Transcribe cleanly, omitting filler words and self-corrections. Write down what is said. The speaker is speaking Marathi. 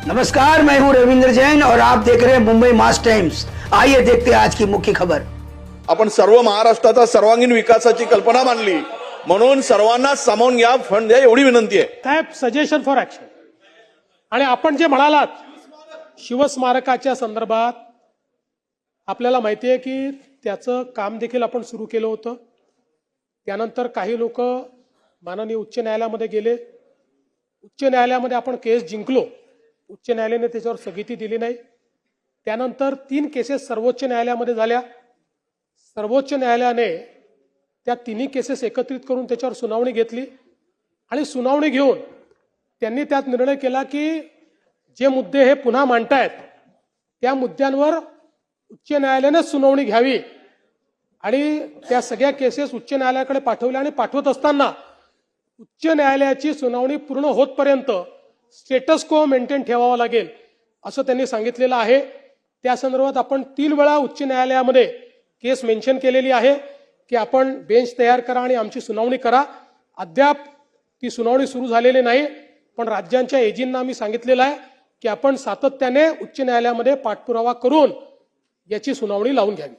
नमस्कार, मैं हूं रविंद्र जैन और आप देख रहे हैं मुंबई मास टाइम्स। आइए देखते हैं आज की मुख्य खबर। आपण सर्व महाराष्ट्राचा सर्वांगीण विकासाची कल्पना मांडली, म्हणून सर्वांना सामावून घ्या, फंड द्या, एवढी विनंती आहे साहेब. Suggestion for action. आणि आपण जे म्हणालात शिवस्मारकाच्या संदर्भात, आपल्याला माहिती आहे की त्याचं काम देखील आपण सुरू केलं होतं. त्यानंतर काही लोक माननीय उच्च न्यायालयामध्ये गेले. उच्च न्यायालयामध्ये आपण केस जिंकलो. उच्च न्यायालयाने त्याच्यावर स्थगिती दिली नाही. त्यानंतर 3 केसेस सर्वोच्च न्यायालयामध्ये झाल्या. सर्वोच्च न्यायालयाने त्या तिन्ही केसेस एकत्रित करून त्याच्यावर सुनावणी घेतली आणि सुनावणी घेऊन त्यांनी त्यात निर्णय केला की जे मुद्दे हे पुन्हा मांडतायत त्या मुद्द्यांवर उच्च न्यायालयाने सुनावणी घ्यावी आणि त्या सगळ्या केसेस उच्च न्यायालयाकडे पाठवल्या. आणि पाठवत असताना उच्च न्यायालयाची सुनावणी पूर्ण होतपर्यंत स्टेटस को मेंटेन ठेवावा लागेल असं त्यांनी सांगितलेलं आहे. त्या संदर्भात आपण 3 वेळा उच्च न्यायालयामध्ये केस मेन्शन केलेली आहे की आपण बेंच तयार करा आणि आमची सुनावणी करा. अद्याप ती सुनावणी सुरू झालेली नाही, पण राज्यांच्या एजींना आम्ही सांगितलेलं आहे की आपण सातत्याने उच्च न्यायालयामध्ये पाठपुरावा करून याची सुनावणी लावून घ्यावी.